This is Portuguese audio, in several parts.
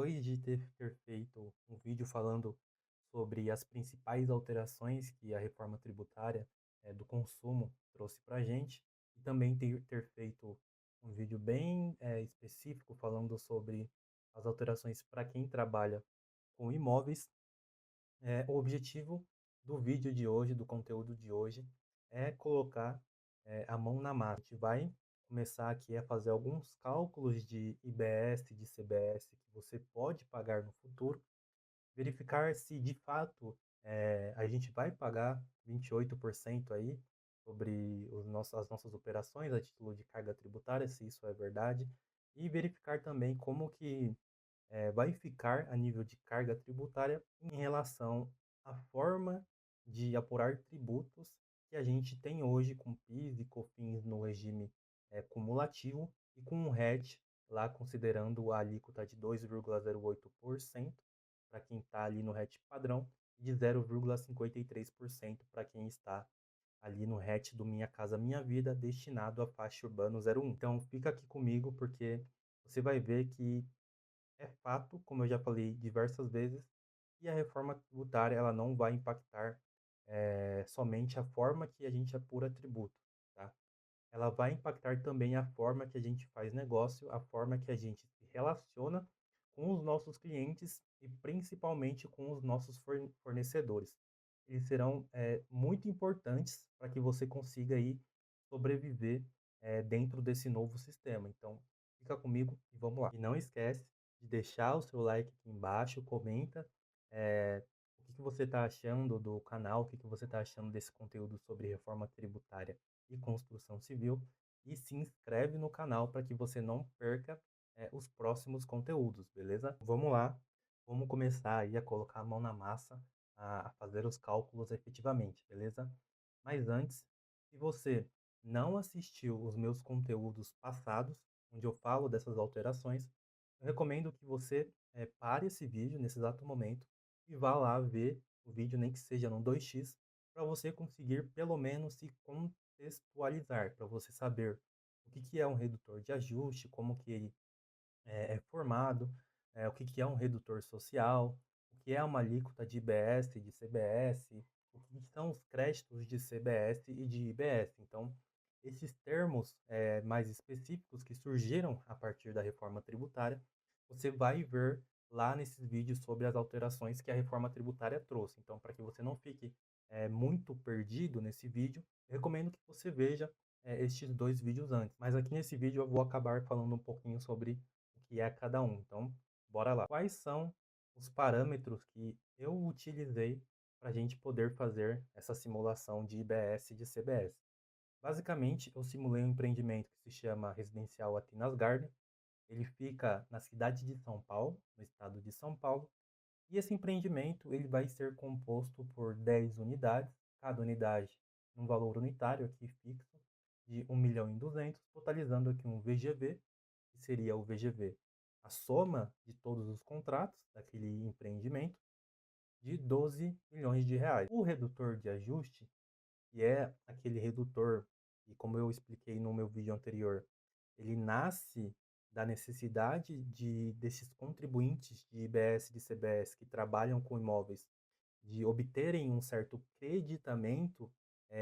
depois de ter feito um vídeo falando sobre as principais alterações que a reforma tributária do consumo trouxe para a gente, e também ter feito um vídeo bem específico falando sobre as alterações para quem trabalha com imóveis, o objetivo do vídeo de hoje, do conteúdo de hoje, é colocar a mão na massa. A gente vai começar aqui a fazer alguns cálculos de IBS, de CBS que você pode pagar no futuro, verificar se de fato a gente vai pagar 28% aí sobre as nossas operações a título de carga tributária, se isso é verdade, e verificar também como que vai ficar a nível de carga tributária em relação à forma de apurar tributos que a gente tem hoje com PIS e COFINS no regime cumulativo e com o RET lá considerando a alíquota de 2,08% para quem está ali no RET padrão e de 0,53% para quem está ali no RET do Minha Casa Minha Vida destinado à faixa urbano 01. Então fica aqui comigo porque você vai ver que é fato, como eu já falei diversas vezes, que a reforma tributária ela não vai impactar somente a forma que a gente apura tributo, tá? Ela vai impactar também a forma que a gente faz negócio, a forma que a gente se relaciona com os nossos clientes e principalmente com os nossos fornecedores. Eles serão muito importantes para que você consiga aí sobreviver dentro desse novo sistema. Então, fica comigo e vamos lá. E não esquece de deixar o seu like aqui embaixo, comenta o que você está achando do canal, o que você está achando desse conteúdo sobre reforma tributária e construção civil, e se inscreve no canal para que você não perca os próximos conteúdos, beleza? Vamos lá, vamos começar aí a colocar a mão na massa, a fazer os cálculos efetivamente, beleza? Mas antes, se você não assistiu os meus conteúdos passados, onde eu falo dessas alterações, eu recomendo que você pare esse vídeo nesse exato momento e vá lá ver o vídeo, nem que seja no 2x, para você conseguir pelo menos se contextualizar, para você saber o que que é um redutor de ajuste, como que ele é formado, o que que é um redutor social, o que é uma alíquota de IBS, de CBS, o que são os créditos de CBS e de IBS. Então, esses termos mais específicos que surgiram a partir da reforma tributária, você vai ver lá nesses vídeos sobre as alterações que a reforma tributária trouxe. Então, para que você não fique muito perdido nesse vídeo, eu recomendo que você veja estes dois vídeos antes. Mas aqui nesse vídeo eu vou acabar falando um pouquinho sobre o que é cada um. Então, bora lá. Quais são os parâmetros que eu utilizei para a gente poder fazer essa simulação de IBS e de CBS? Basicamente, eu simulei um empreendimento que se chama Residencial Atinas Garden. Ele fica na cidade de São Paulo, no estado de São Paulo. E esse empreendimento ele vai ser composto por 10 unidades, cada unidade num valor unitário aqui fixo de 1.200.000, totalizando aqui um VGV, que seria o VGV, a soma de todos os contratos daquele empreendimento, de 12 milhões de reais. O redutor de ajuste, que é aquele redutor, e como eu expliquei no meu vídeo anterior, ele nasce da necessidade desses contribuintes de IBS e de CBS que trabalham com imóveis de obterem um certo creditamento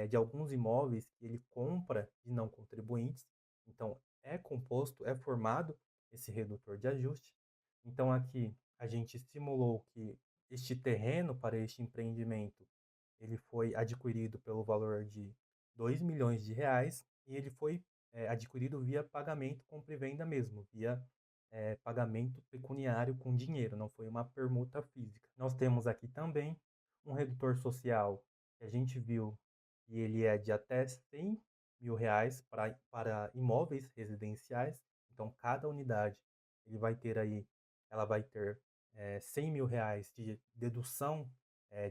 de alguns imóveis que ele compra de não contribuintes. Então, é composto, é formado esse redutor de ajuste. Então, aqui a gente simulou que este terreno para este empreendimento ele foi adquirido pelo valor de 2 milhões de reais e ele foi adquirido via pagamento, compra e venda mesmo, via pagamento pecuniário com dinheiro, não foi uma permuta física. Nós temos aqui também um redutor social que a gente viu que ele é de até 100 mil reais para imóveis residenciais. Então, cada unidade ele vai ter aí, ela vai ter 100 mil reais de dedução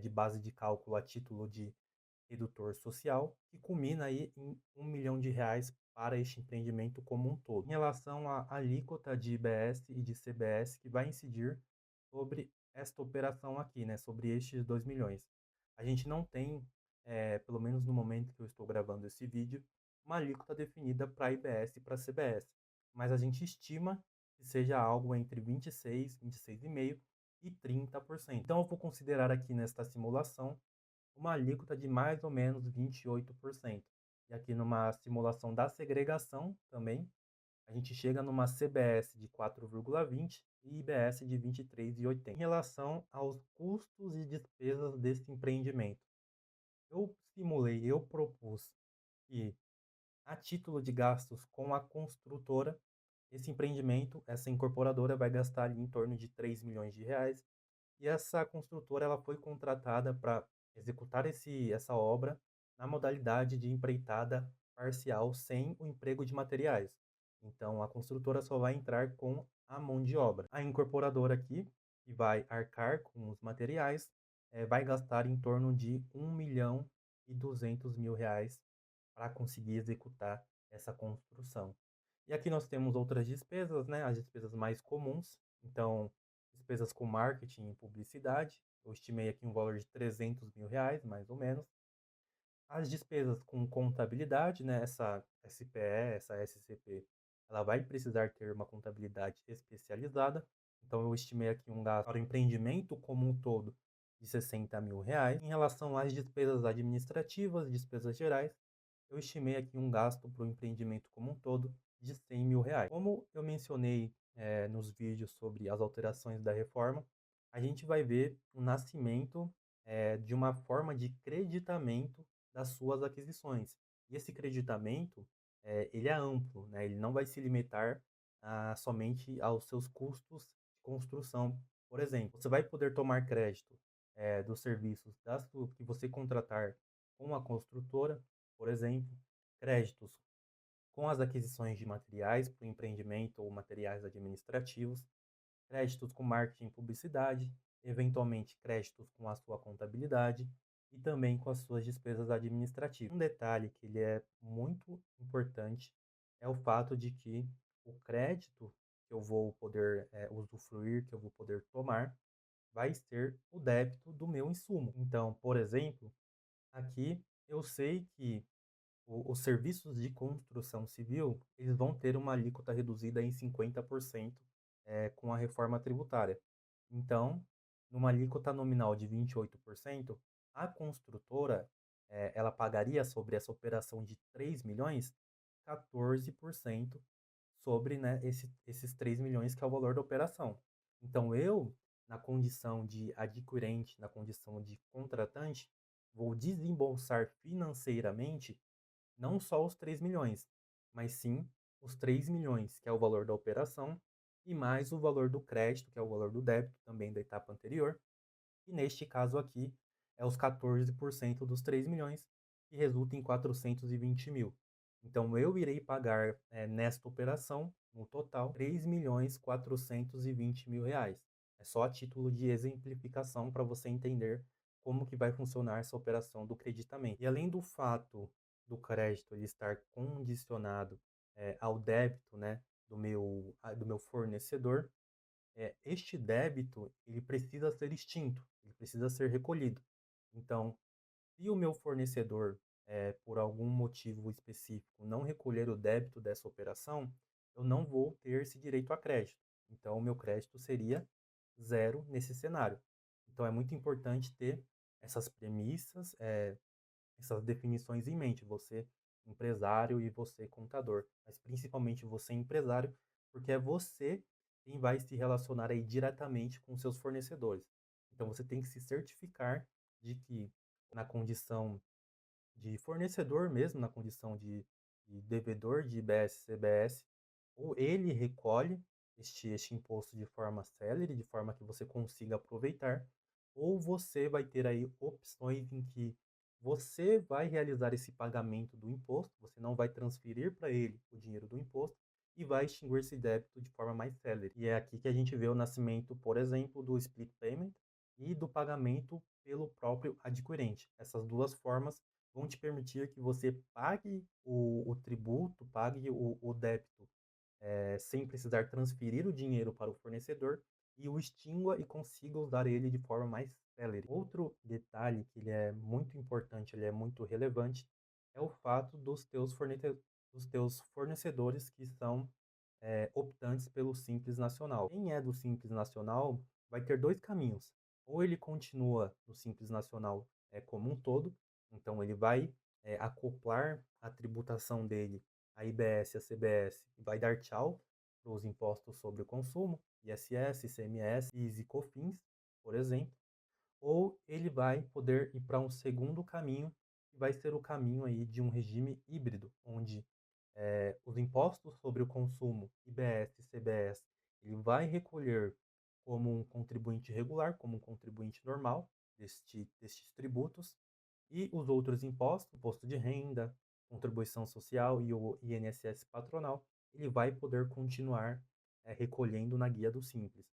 de base de cálculo a título de redutor social, que culmina aí em 1 milhão de reais para este empreendimento como um todo. Em relação à alíquota de IBS e de CBS que vai incidir sobre esta operação aqui, né, sobre estes 2 milhões. A gente não tem, pelo menos no momento que eu estou gravando esse vídeo, uma alíquota definida para IBS e para CBS, mas a gente estima que seja algo entre 26, 26,5% e 30%. Então eu vou considerar aqui nesta simulação uma alíquota de mais ou menos 28%. E aqui numa simulação da segregação também, a gente chega numa CBS de 4,20 e IBS de 23,80. Em relação aos custos e despesas desse empreendimento, eu propus que, a título de gastos com a construtora, esse empreendimento, essa incorporadora vai gastar ali em torno de R$ 3 milhões. E essa construtora ela foi contratada para executar essa obra na modalidade de empreitada parcial sem o emprego de materiais. Então, a construtora só vai entrar com a mão de obra. A incorporadora aqui, que vai arcar com os materiais, vai gastar em torno de R$ 1.200.000 para conseguir executar essa construção. E aqui nós temos outras despesas, né? As despesas mais comuns. Então, despesas com marketing e publicidade. Eu estimei aqui um valor de R$ 300.000, mais ou menos. As despesas com contabilidade, né? Essa SPE, essa SCP, ela vai precisar ter uma contabilidade especializada. Então, eu estimei aqui um gasto para o empreendimento como um todo de R$ 60.000. Em relação às despesas administrativas, despesas gerais, eu estimei aqui um gasto para o empreendimento como um todo de R$ 100.000. Como eu mencionei nos vídeos sobre as alterações da reforma, a gente vai ver o nascimento de uma forma de creditamento das suas aquisições. E esse creditamento, ele é amplo, né? Ele não vai se limitar somente aos seus custos de construção. Por exemplo, você vai poder tomar crédito dos serviços que você contratar com a construtora, por exemplo, créditos com as aquisições de materiais para o empreendimento ou materiais administrativos, créditos com marketing e publicidade, eventualmente créditos com a sua contabilidade e também com as suas despesas administrativas. Um detalhe que ele é muito importante é o fato de que o crédito que eu vou poder usufruir, que eu vou poder tomar, vai ser o débito do meu insumo. Então, por exemplo, aqui eu sei que os serviços de construção civil, eles vão ter uma alíquota reduzida em 50%, com a reforma tributária. Então, numa alíquota nominal de 28%, a construtora, ela pagaria sobre essa operação de 3 milhões, 14% sobre, né, esses 3 milhões que é o valor da operação. Então, eu, na condição de adquirente, na condição de contratante, vou desembolsar financeiramente não só os 3 milhões, mas sim os 3 milhões, que é o valor da operação, e mais o valor do crédito, que é o valor do débito, também da etapa anterior. E neste caso aqui, é os 14% dos 3 milhões, que resulta em 420.000. Então, eu irei pagar nesta operação, no total, 3.420.000 reais. É só a título de exemplificação para você entender como que vai funcionar essa operação do creditamento. E além do fato do crédito ele estar condicionado ao débito, né, do meu fornecedor, este débito ele precisa ser extinto, ele precisa ser recolhido. Então, se o meu fornecedor, por algum motivo específico, não recolher o débito dessa operação, eu não vou ter esse direito a crédito. Então, o meu crédito seria zero nesse cenário. Então, é muito importante ter essas premissas, essas definições em mente, você empresário e você contador, mas principalmente você empresário, porque é você quem vai se relacionar aí diretamente com seus fornecedores. Então você tem que se certificar de que na condição de fornecedor mesmo, na condição de devedor de IBS, CBS, ou ele recolhe este imposto de forma célere, de forma que você consiga aproveitar, ou você vai ter aí opções em que você vai realizar esse pagamento do imposto, você não vai transferir para ele o dinheiro do imposto e vai extinguir esse débito de forma mais célere. E é aqui que a gente vê o nascimento, por exemplo, do split payment e do pagamento pelo próprio adquirente. Essas duas formas vão te permitir que você pague o tributo, pague o débito, sem precisar transferir o dinheiro para o fornecedor e o extingua e consiga usar ele de forma mais célere. Outro detalhe que ele é muito importante, ele é muito relevante, é o fato dos teus fornecedores que são optantes pelo Simples Nacional. Quem é do Simples Nacional vai ter 2 caminhos, ou ele continua no Simples Nacional, como um todo, então ele vai, acoplar a tributação dele à IBS, à CBS e vai dar tchau para os impostos sobre o consumo, ISS, ICMS, PIS e COFINS, por exemplo, ou ele vai poder ir para um segundo caminho, que vai ser o caminho aí de um regime híbrido, onde os impostos sobre o consumo, IBS e CBS, ele vai recolher como um contribuinte regular, como um contribuinte normal destes tributos, e os outros impostos, imposto de renda, contribuição social e o INSS patronal, ele vai poder continuar recolhendo na guia do Simples.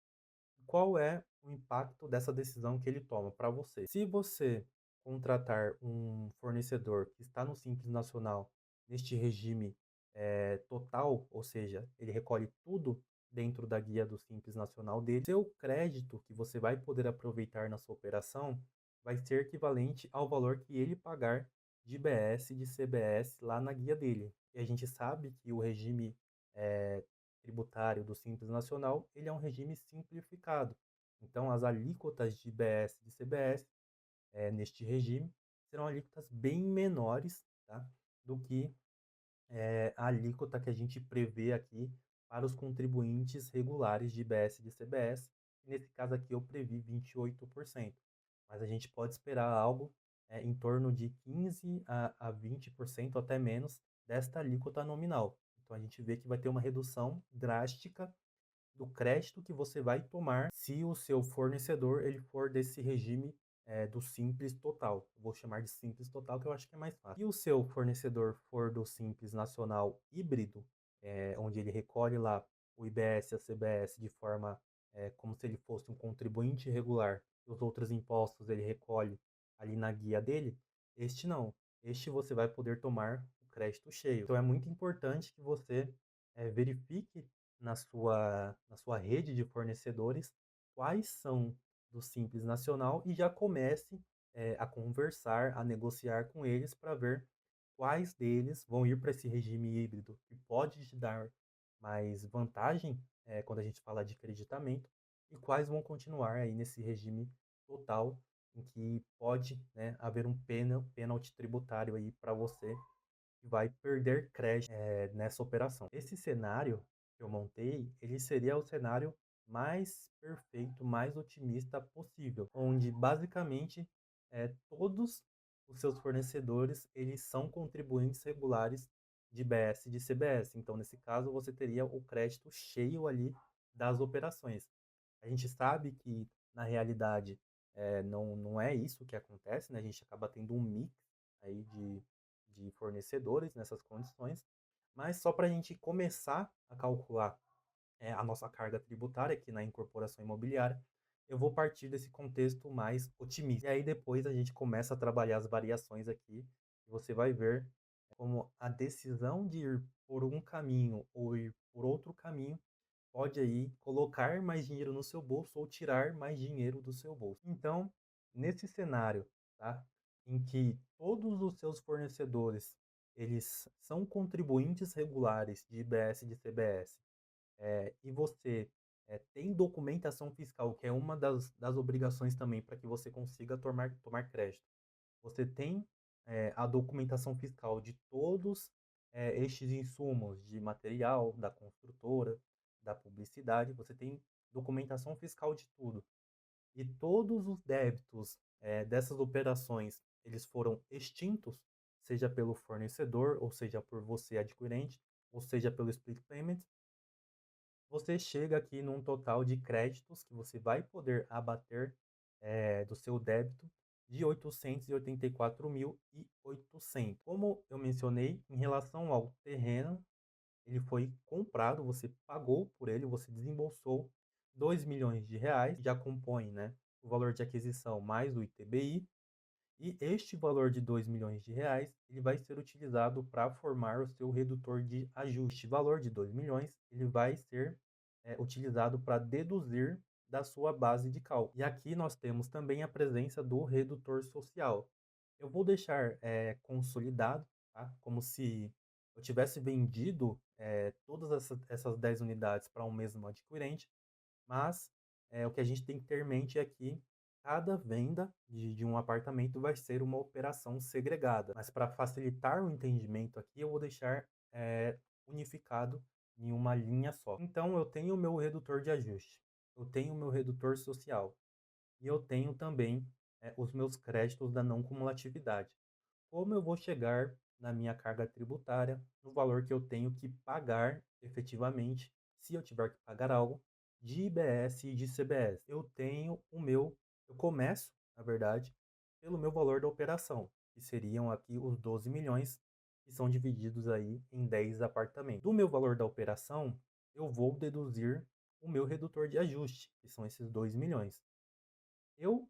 Qual é o impacto dessa decisão que ele toma para você? Se você contratar um fornecedor que está no Simples Nacional, neste regime total, ou seja, ele recolhe tudo dentro da guia do Simples Nacional dele, seu crédito que você vai poder aproveitar na sua operação vai ser equivalente ao valor que ele pagar de IBS e de CBS lá na guia dele. E a gente sabe que o regime eh, tributário do Simples Nacional, ele é um regime simplificado. Então, as alíquotas de IBS e de CBS, neste regime, serão alíquotas bem menores, tá, do que a alíquota que a gente prevê aqui para os contribuintes regulares de IBS e de CBS. Nesse caso aqui eu previ 28%, mas a gente pode esperar algo em torno de 15 a 20%, até menos, desta alíquota nominal. Então a gente vê que vai ter uma redução drástica do crédito que você vai tomar se o seu fornecedor ele for desse regime do Simples Total. Vou chamar de Simples Total, que eu acho que é mais fácil. Se o seu fornecedor for do Simples Nacional Híbrido, onde ele recolhe lá o IBS e a CBS de forma como se ele fosse um contribuinte regular, e os outros impostos ele recolhe ali na guia dele, este não. Este você vai poder tomar o crédito cheio. Então é muito importante que você verifique na sua rede de fornecedores quais são do Simples Nacional e já comece a conversar, a negociar com eles para ver quais deles vão ir para esse regime híbrido que pode te dar mais vantagem quando a gente fala de creditamento e quais vão continuar aí nesse regime total em que pode, né, haver um pênalti tributário aí para você que vai perder crédito nessa operação. Esse cenário que eu montei, ele seria o cenário mais perfeito, mais otimista possível, onde basicamente todos os seus fornecedores eles são contribuintes regulares de BS e de CBS. Então, nesse caso, você teria o crédito cheio ali das operações. A gente sabe que, na realidade, não é isso que acontece, né? A gente acaba tendo um mix aí de fornecedores nessas condições, mas só para a gente começar a calcular a nossa carga tributária aqui na incorporação imobiliária, eu vou partir desse contexto mais otimista. E aí depois a gente começa a trabalhar as variações aqui, e você vai ver como a decisão de ir por um caminho ou ir por outro caminho pode aí colocar mais dinheiro no seu bolso ou tirar mais dinheiro do seu bolso. Então, nesse cenário, tá, em que todos os seus fornecedores eles são contribuintes regulares de IBS e de CBS, e você tem documentação fiscal, que é uma das obrigações também para que você consiga tomar crédito. Você tem a documentação fiscal de todos estes insumos de material da construtora, da publicidade, você tem documentação fiscal de tudo. E todos os débitos dessas operações, eles foram extintos, seja pelo fornecedor, ou seja por você adquirente, ou seja pelo split payment, você chega aqui num total de créditos que você vai poder abater do seu débito de 884.800. Como eu mencionei, em relação ao terreno, ele foi comprado, você pagou por ele, você desembolsou R$ 2 milhões, já compõe, né, o valor de aquisição mais o ITBI, e este valor de R$ 2 milhões, ele vai ser utilizado para formar o seu redutor de ajuste. Este valor de 2 milhões, ele vai ser utilizado para deduzir da sua base de cálculo. E aqui nós temos também a presença do redutor social. Eu vou deixar consolidado, tá? Como se eu tivesse vendido todas essas 10 unidades para um mesmo adquirente, mas o que a gente tem que ter em mente é que cada venda de um apartamento vai ser uma operação segregada. Mas para facilitar o entendimento aqui, eu vou deixar unificado em uma linha só. Então, eu tenho o meu redutor de ajuste, eu tenho o meu redutor social e eu tenho também os meus créditos da não cumulatividade. Como eu vou chegar na minha carga tributária, no valor que eu tenho que pagar efetivamente, se eu tiver que pagar algo, de IBS e de CBS? Eu começo, na verdade, pelo meu valor da operação, que seriam aqui os 12 milhões, que são divididos aí em 10 apartamentos. Do meu valor da operação, eu vou deduzir o meu redutor de ajuste, que são esses 2 milhões. Eu,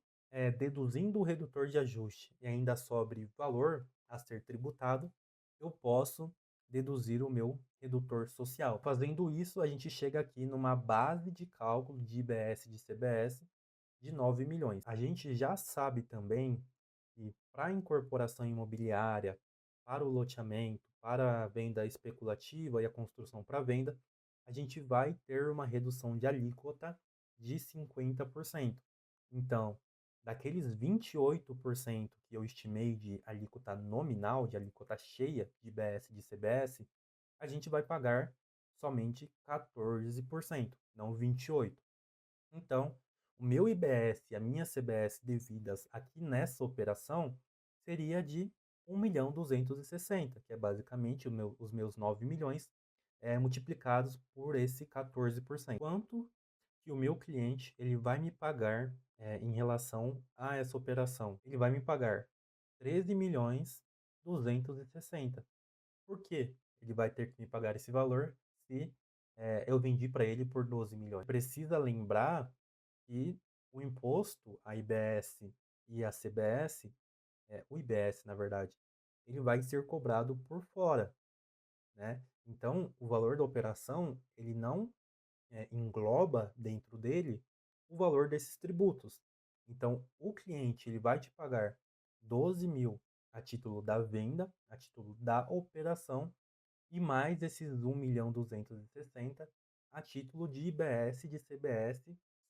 deduzindo o redutor de ajuste e ainda sobre valor a ser tributado, eu posso deduzir o meu redutor social. Fazendo isso, a gente chega aqui numa base de cálculo de IBS e de CBS de 9 milhões. A gente já sabe também que para a incorporação imobiliária, para o loteamento, para a venda especulativa e a construção para venda, a gente vai ter uma redução de alíquota de 50%. Então, daqueles 28% que eu estimei de alíquota nominal, de alíquota cheia de IBS e de CBS, a gente vai pagar somente 14%, não 28%. Então, o meu IBS e a minha CBS devidas aqui nessa operação seria de 1.260.000, que é basicamente os meus 9 milhões multiplicados por esse 14%. Quanto que o meu cliente ele vai me pagar em relação a essa operação? Ele vai me pagar 13.260.000. Por quê? Ele vai ter que me pagar esse valor se eu vendi para ele por 12 milhões. Precisa lembrar que o imposto, a IBS e a CBS, o IBS, na verdade, ele vai ser cobrado por fora, né? Então, o valor da operação, ele não engloba dentro dele o valor desses tributos. Então, o cliente ele vai te pagar 12 mil a título da venda, a título da operação, e mais esses 1.260.000 a título de IBS e de CBS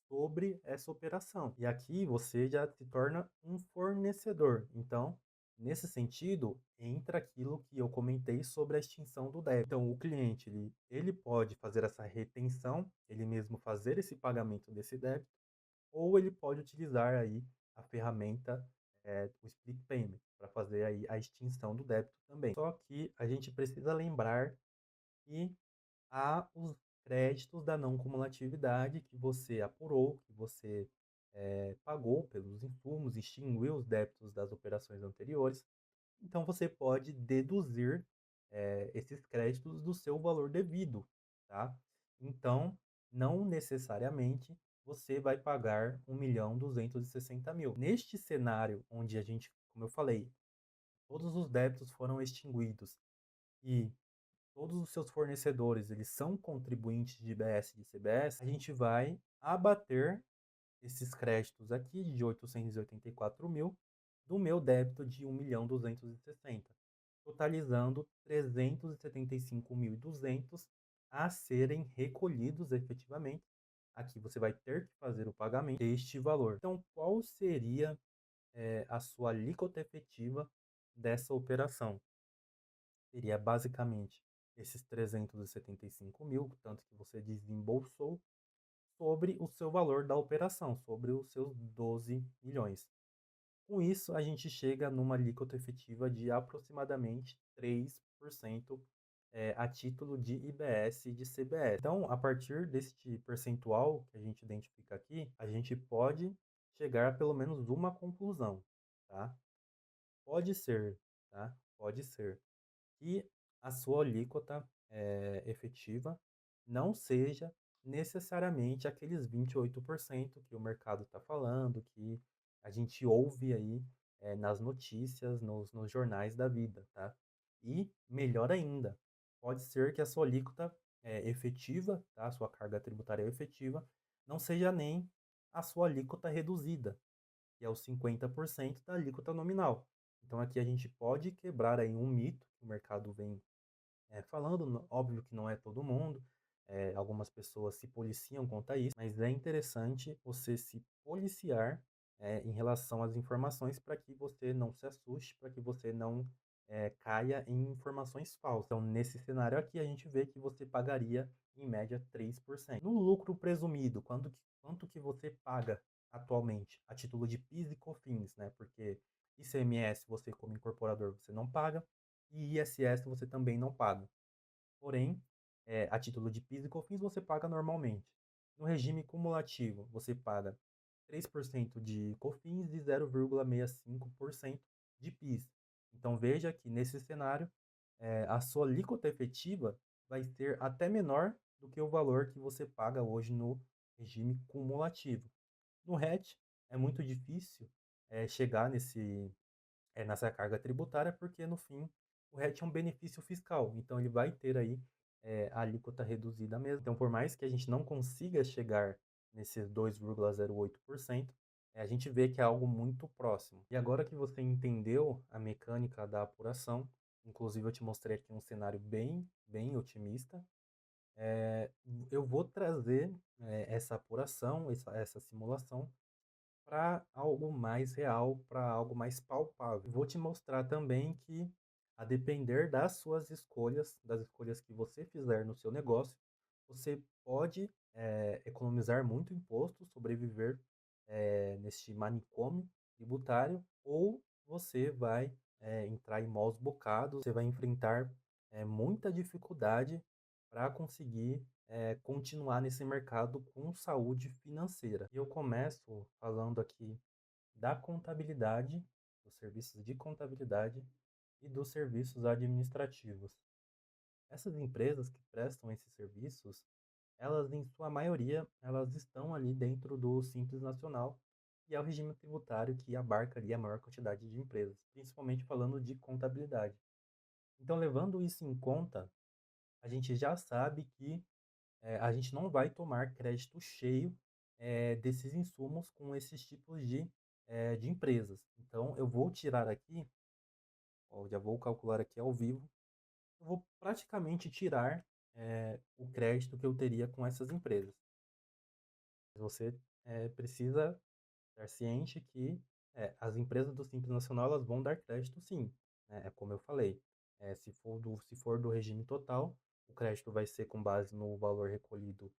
sobre essa operação. E aqui você já se torna um fornecedor. Então, nesse sentido, entra aquilo que eu comentei sobre a extinção do débito. Então, o cliente ele pode fazer essa retenção, ele mesmo fazer esse pagamento desse débito, ou ele pode utilizar aí a ferramenta o split payment para fazer aí a extinção do débito também. Só que a gente precisa lembrar que há os créditos da não cumulatividade que você apurou, que você pagou pelos insumos, extinguiu os débitos das operações anteriores. Então você pode deduzir esses créditos do seu valor devido, tá? Então, não necessariamente você vai pagar 1.260.000. Neste cenário onde a gente, como eu falei, todos os débitos foram extinguidos e todos os seus fornecedores eles são contribuintes de IBS e de CBS, a gente vai abater esses créditos aqui de 884.000 do meu débito de 1.260.000, totalizando 375.200 a serem recolhidos efetivamente. Aqui você vai ter que fazer o pagamento deste valor. Então, qual seria a sua alíquota efetiva dessa operação? Seria basicamente esses 375.000, tanto que você desembolsou, sobre o seu valor da operação, sobre os seus 12 milhões. Com isso, a gente chega numa alíquota efetiva de aproximadamente 3% a título de IBS e de CBS. Então, a partir deste percentual que a gente identifica aqui, a gente pode chegar a pelo menos uma conclusão, tá? Pode ser, tá? Pode ser que a sua alíquota efetiva não seja necessariamente aqueles 28% que o mercado está falando, que a gente ouve aí nas notícias, nos jornais da vida, tá? E melhor ainda, pode ser que a sua alíquota efetiva, tá? A sua carga tributária efetiva, não seja nem a sua alíquota reduzida, que é os 50% da alíquota nominal. Então aqui a gente pode quebrar aí um mito que o mercado vem falando, óbvio que não é todo mundo, algumas pessoas se policiam quanto a isso, mas é interessante você se policiar, em relação às informações para que você não se assuste, para que você não, caia em informações falsas. Então, nesse cenário aqui, a gente vê que você pagaria, em média, 3%. No lucro presumido, quanto que você paga atualmente, a título de PIS e COFINS, né? Porque ICMS você, como incorporador, você não paga, e ISS você também não paga. Porém, a título de PIS e COFINS você paga normalmente. No regime cumulativo, você paga 3% de COFINS e 0,65% de PIS. Então veja que nesse cenário, a sua alíquota efetiva vai ser até menor do que o valor que você paga hoje no regime cumulativo. No RET, é muito difícil chegar nessa carga tributária, porque no fim o RET é um benefício fiscal, então ele vai ter aí a alíquota reduzida mesmo. Então, por mais que a gente não consiga chegar nesses 2,08%, a gente vê que é algo muito próximo. E agora que você entendeu a mecânica da apuração, inclusive eu te mostrei aqui um cenário bem otimista, eh, eu vou trazer essa apuração, essa simulação para algo mais real, para algo mais palpável. Vou te mostrar também que, a depender das suas escolhas, das escolhas que você fizer no seu negócio, você pode economizar muito imposto, sobreviver neste manicômio tributário, ou você vai entrar em maus bocados, você vai enfrentar muita dificuldade para conseguir continuar nesse mercado com saúde financeira. E eu começo falando aqui da contabilidade, dos serviços de contabilidade e dos serviços administrativos. Essas empresas que prestam esses serviços, elas em sua maioria, elas estão ali dentro do Simples Nacional, que é o regime tributário que abarca ali a maior quantidade de empresas, principalmente falando de contabilidade. Então, levando isso em conta, a gente já sabe que a gente não vai tomar crédito cheio desses insumos com esses tipos de empresas. Então, eu vou tirar aqui, ó, já vou calcular aqui ao vivo, eu vou praticamente tirar o crédito que eu teria com essas empresas. Você precisa estar ciente que as empresas do Simples Nacional elas vão dar crédito sim, né? É como eu falei, se for do regime total, o crédito vai ser com base no valor recolhido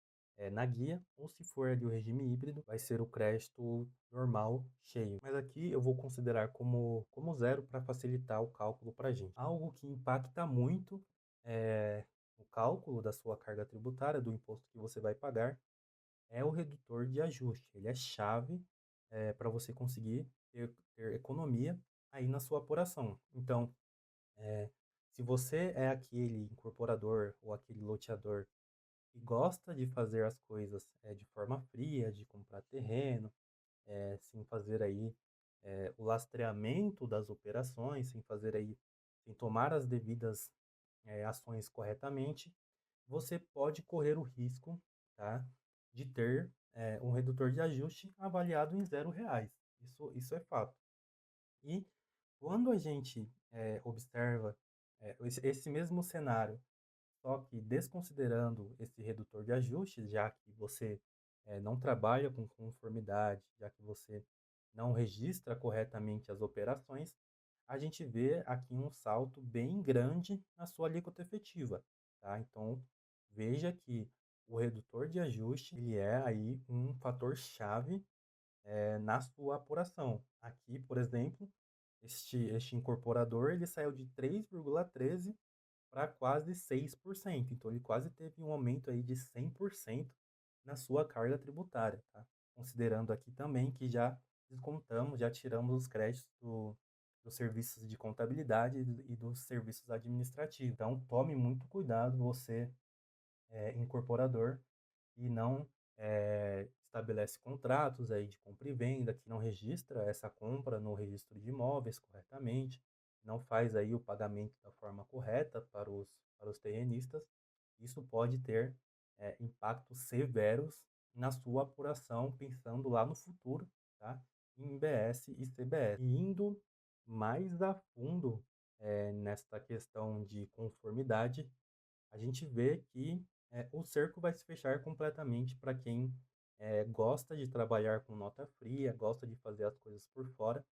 na guia, ou se for ali o regime híbrido, vai ser o crédito normal cheio. Mas aqui eu vou considerar como zero para facilitar o cálculo para a gente. Algo que impacta muito o cálculo da sua carga tributária, do imposto que você vai pagar, é o redutor de ajuste. Ele é chave para você conseguir ter economia aí na sua apuração. Então, eh, se você é aquele incorporador ou aquele loteador que gosta de fazer as coisas de forma fria, de comprar terreno, sem fazer aí o lastreamento das operações, sem tomar as devidas ações corretamente, você pode correr o risco, tá, de ter um redutor de ajuste avaliado em R$ 0. Isso é fato. E quando a gente observa esse mesmo cenário, só que desconsiderando esse redutor de ajuste, já que você não trabalha com conformidade, já que você não registra corretamente as operações, a gente vê aqui um salto bem grande na sua alíquota efetiva, tá? Então, veja que o redutor de ajuste, ele é aí um fator chave na sua apuração. Aqui, por exemplo, este incorporador, ele saiu de 3,13 para quase 6%. Então, ele quase teve um aumento aí de 100% na sua carga tributária, tá? Considerando aqui também que já descontamos, já tiramos os créditos dos serviços de contabilidade e dos serviços administrativos. Então, tome muito cuidado, você, incorporador, e não estabelece contratos aí de compra e venda, que não registra essa compra no registro de imóveis corretamente, não faz aí o pagamento da forma correta para os terrenistas, isso pode ter impactos severos na sua apuração, pensando lá no futuro, tá? Em IBS e CBS. E indo mais a fundo nesta questão de conformidade, a gente vê que o cerco vai se fechar completamente para quem gosta de trabalhar com nota fria, gosta de fazer as coisas por fora,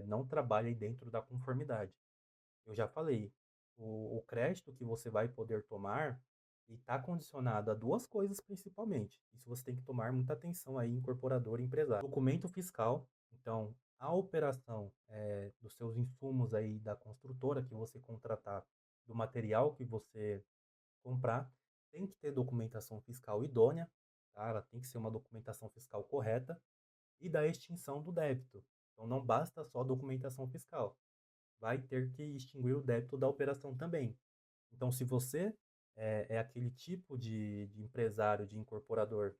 não trabalha aí dentro da conformidade. Eu já falei, o crédito que você vai poder tomar está condicionado a duas coisas principalmente. Isso você tem que tomar muita atenção aí, incorporador e empresário. Documento fiscal, então a operação dos seus insumos aí da construtora que você contratar, do material que você comprar, tem que ter documentação fiscal idônea, tá? Ela tem que ser uma documentação fiscal correta e da extinção do débito. Então não basta só documentação fiscal, vai ter que extinguir o débito da operação também. Então, se você é aquele tipo de empresário, de incorporador,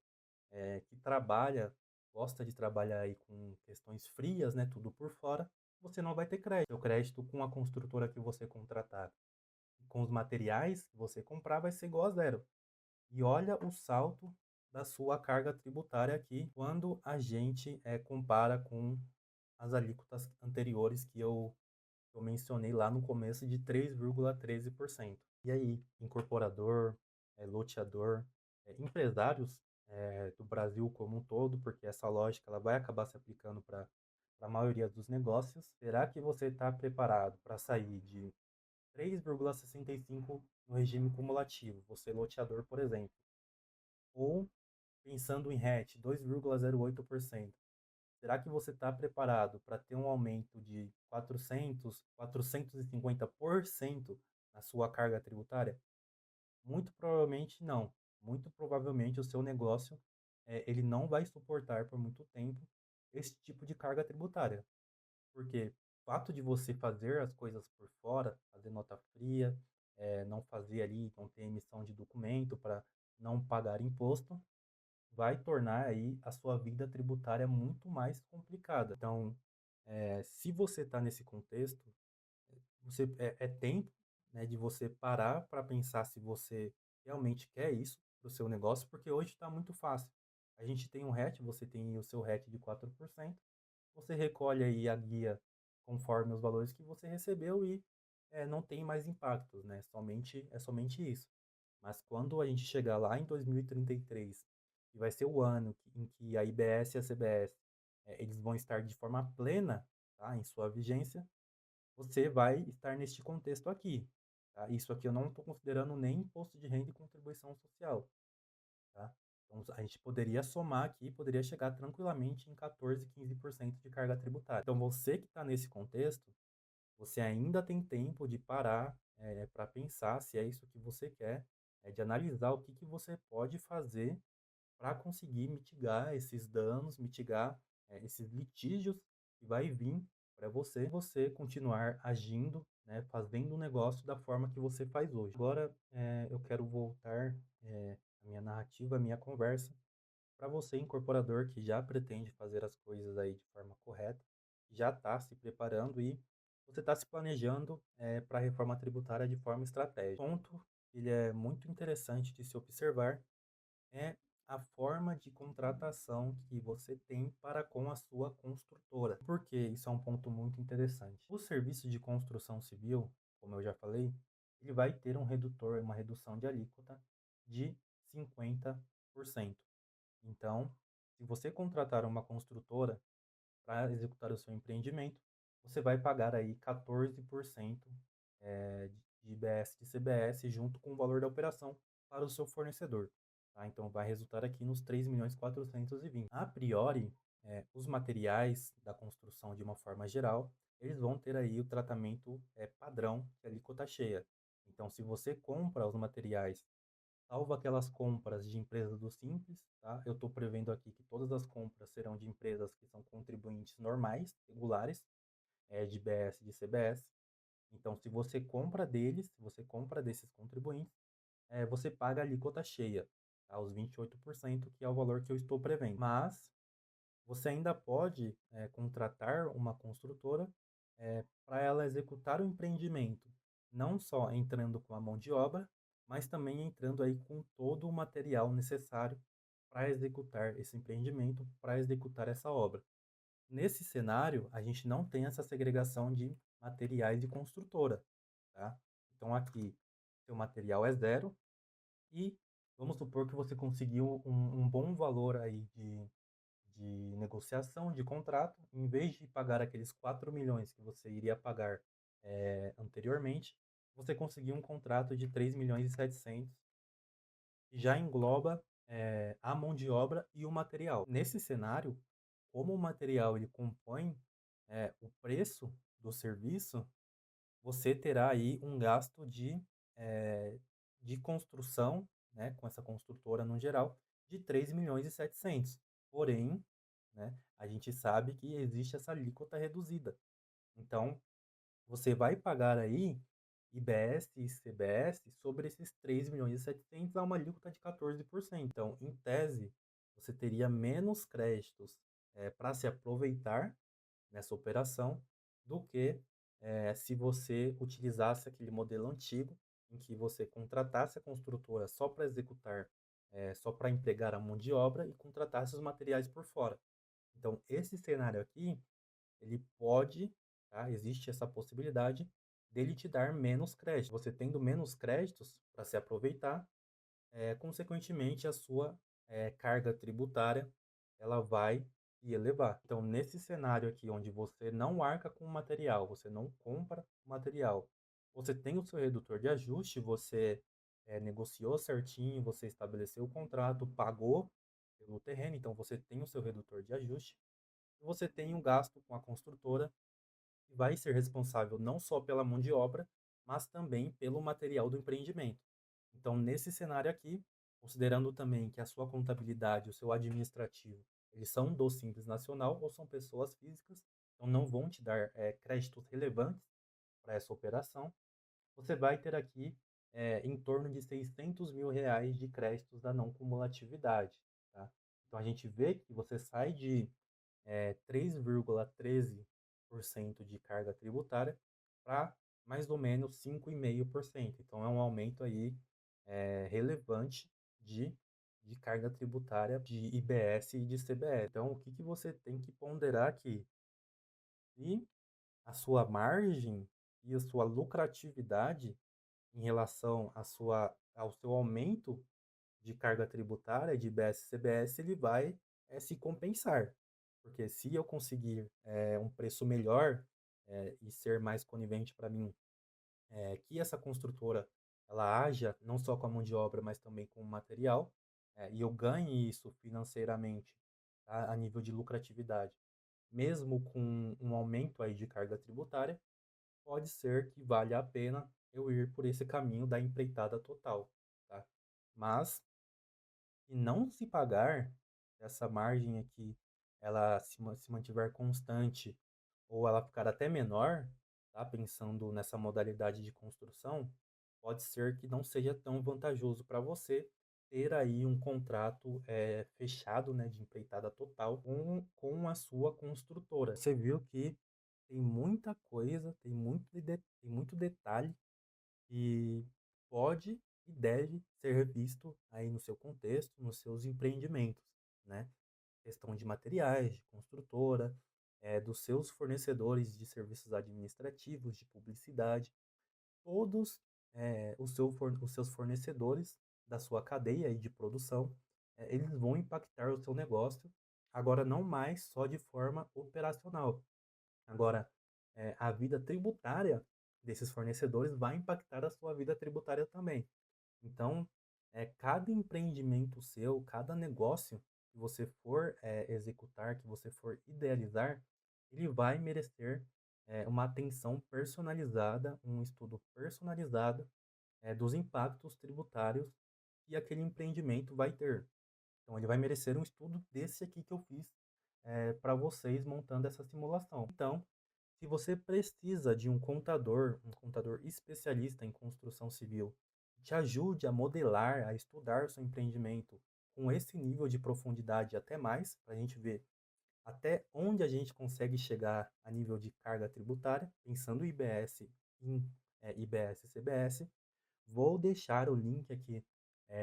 que trabalha, gosta de trabalhar aí com questões frias, né, tudo por fora, você não vai ter crédito. O crédito com a construtora que você contratar, com os materiais que você comprar, vai ser igual a zero. E olha o salto da sua carga tributária aqui quando a gente compara com as alíquotas anteriores que eu mencionei lá no começo de 3,13%. E aí, incorporador, loteador, empresários do Brasil como um todo, porque essa lógica ela vai acabar se aplicando para a maioria dos negócios. Será que você está preparado para sair de 3,65 no regime cumulativo, você loteador, por exemplo, ou pensando em RET, 2,08%? Será que você está preparado para ter um aumento de 450% na sua carga tributária? Muito provavelmente não. Muito provavelmente o seu negócio ele não vai suportar por muito tempo esse tipo de carga tributária. Porque o fato de você fazer as coisas por fora, fazer nota fria, não fazer ali, não ter emissão de documento para não pagar imposto, vai tornar aí a sua vida tributária muito mais complicada. Então, se você está nesse contexto, é tempo, né, de você parar para pensar se você realmente quer isso para o seu negócio, porque hoje está muito fácil. A gente tem um RET, você tem o seu RET de 4%, você recolhe aí a guia conforme os valores que você recebeu e não tem mais impactos, né? É somente isso. Mas quando a gente chegar lá em 2033, que vai ser o ano em que a IBS e a CBS eles vão estar de forma plena, tá, em sua vigência, você vai estar neste contexto aqui. Tá? Isso aqui eu não estou considerando nem imposto de renda e contribuição social. Tá? Então, a gente poderia somar aqui, poderia chegar tranquilamente em 14, 15% de carga tributária. Então, você que está nesse contexto, você ainda tem tempo de parar para pensar se é isso que você quer, de analisar o que, que você pode fazer para conseguir mitigar esses danos, mitigar esses litígios que vai vir para você continuar agindo, né, fazendo o negócio da forma que você faz hoje. Agora, eu quero voltar a minha narrativa, a minha conversa, para você, incorporador, que já pretende fazer as coisas aí de forma correta, já está se preparando e você está se planejando para a reforma tributária de forma estratégica. O ponto, ele é muito interessante de se observar, é a forma de contratação que você tem para com a sua construtora. Por que isso é um ponto muito interessante? O serviço de construção civil, como eu já falei, ele vai ter um redutor, uma redução de alíquota de 50%. Então, se você contratar uma construtora para executar o seu empreendimento, você vai pagar aí 14% de IBS de CBS junto com o valor da operação para o seu fornecedor. Tá? Então, vai resultar aqui nos 3.420.000. A priori, os materiais da construção de uma forma geral, eles vão ter aí o tratamento padrão, que é a alíquota cheia. Então, se você compra os materiais, salvo aquelas compras de empresas do Simples, tá? Eu estou prevendo aqui que todas as compras serão de empresas que são contribuintes normais, regulares, de IBS e de CBS. Então, se você compra deles, se você compra desses contribuintes, você paga a alíquota cheia, tá? Os 28%, que é o valor que eu estou prevendo. Mas você ainda pode contratar uma construtora para ela executar o empreendimento, não só entrando com a mão de obra, mas também entrando aí com todo o material necessário para executar esse empreendimento, para executar essa obra. Nesse cenário, a gente não tem essa segregação de materiais de construtora, tá? Então aqui seu material é zero e vamos supor que você conseguiu um bom valor aí de negociação, de contrato, em vez de pagar aqueles 4 milhões que você iria pagar anteriormente, você conseguiu um contrato de 3 milhões e 700, que já engloba a mão de obra e o material. Nesse cenário, como o material ele compõe o preço do serviço, você terá aí um gasto de construção, né, com essa construtora no geral, de 3 milhões e 700. Porém, né, a gente sabe que existe essa alíquota reduzida. Então, você vai pagar aí IBS e CBS sobre esses 3 milhões e 700 a uma alíquota de 14%. Então, em tese, você teria menos créditos para se aproveitar nessa operação do que se você utilizasse aquele modelo antigo em que você contratasse a construtora só para executar, só para empregar a mão de obra e contratasse os materiais por fora. Então, esse cenário aqui, ele pode, tá? Existe essa possibilidade dele te dar menos crédito. Você tendo menos créditos para se aproveitar, consequentemente, a sua carga tributária ela vai se elevar. Então, nesse cenário aqui, onde você não arca com o material, você não compra o material, você tem o seu redutor de ajuste, você negociou certinho, você estabeleceu o contrato, pagou pelo terreno, então você tem o seu redutor de ajuste, e você tem um gasto com a construtora que vai ser responsável não só pela mão de obra, mas também pelo material do empreendimento. Então, nesse cenário aqui, considerando também que a sua contabilidade, o seu administrativo, eles são do Simples Nacional ou são pessoas físicas, então não vão te dar créditos relevantes para essa operação, você vai ter aqui em torno de 600 mil reais de créditos da não cumulatividade. Tá? Então, a gente vê que você sai de 3,13% de carga tributária para mais ou menos 5,5%. Então, é um aumento aí relevante de carga tributária de IBS e de CBS. Então, o que, que você tem que ponderar aqui? E a sua margem e a sua lucratividade em relação ao seu aumento de carga tributária, de IBS e CBS, ele vai se compensar. Porque se eu conseguir um preço melhor e ser mais conivente para mim, que essa construtora ela haja não só com a mão de obra, mas também com o material, e eu ganhe isso financeiramente, tá, a nível de lucratividade, mesmo com um aumento aí de carga tributária, pode ser que valha a pena eu ir por esse caminho da empreitada total, tá? Mas se não se pagar, essa margem aqui, ela se mantiver constante ou ela ficar até menor, tá? Pensando nessa modalidade de construção, pode ser que não seja tão vantajoso para você ter aí um contrato fechado, né, de empreitada total com a sua construtora. Você viu que tem muita coisa, tem muito detalhe e pode e deve ser revisto aí no seu contexto, nos seus empreendimentos, né? Questão de materiais, de construtora, dos seus fornecedores de serviços administrativos, de publicidade, todos os seus fornecedores da sua cadeia aí de produção, eles vão impactar o seu negócio, agora não mais só de forma operacional, agora, a vida tributária desses fornecedores vai impactar a sua vida tributária também. Então, cada empreendimento seu, cada negócio que você for executar, que você for idealizar, ele vai merecer uma atenção personalizada, um estudo personalizado dos impactos tributários que aquele empreendimento vai ter. Então, ele vai merecer um estudo desse aqui que eu fiz para vocês montando essa simulação. Então, se você precisa de um contador especialista em construção civil, que te ajude a modelar, a estudar o seu empreendimento com esse nível de profundidade e até mais, para a gente ver até onde a gente consegue chegar a nível de carga tributária, pensando em IBS, IBS e CBS, vou deixar o link aqui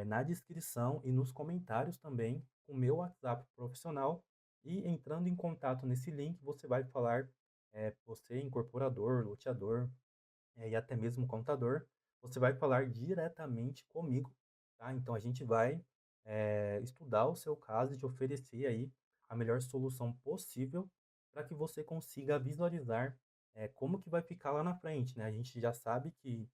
na descrição e nos comentários também com o meu WhatsApp profissional. E entrando em contato nesse link, você vai falar, você incorporador, loteador e até mesmo contador, você vai falar diretamente comigo, tá? Então a gente vai, estudar o seu caso e te oferecer aí a melhor solução possível para que você consiga visualizar, como que vai ficar lá na frente, né? A gente já sabe que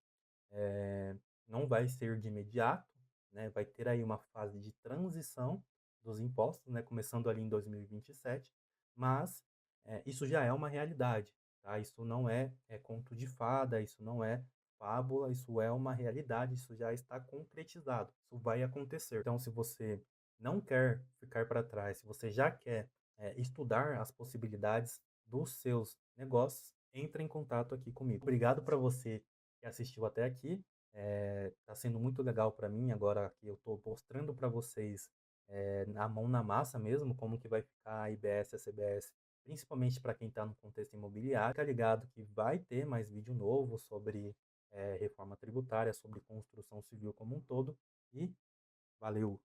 eh, não vai ser de imediato, né, vai ter aí uma fase de transição dos impostos, né, começando ali em 2027, mas, isso já é uma realidade, tá? Isso não é conto de fada, isso não é fábula, isso é uma realidade, isso já está concretizado, isso vai acontecer. Então, se você não quer ficar para trás, se você já quer, estudar as possibilidades dos seus negócios, entre em contato aqui comigo. Obrigado para você que assistiu até aqui. Tá sendo muito legal para mim agora que eu estou mostrando para vocês, na mão na massa mesmo, como que vai ficar a IBS e a CBS, principalmente para quem está no contexto imobiliário. Fica ligado que vai ter mais vídeo novo sobre, reforma tributária, sobre construção civil como um todo. E valeu!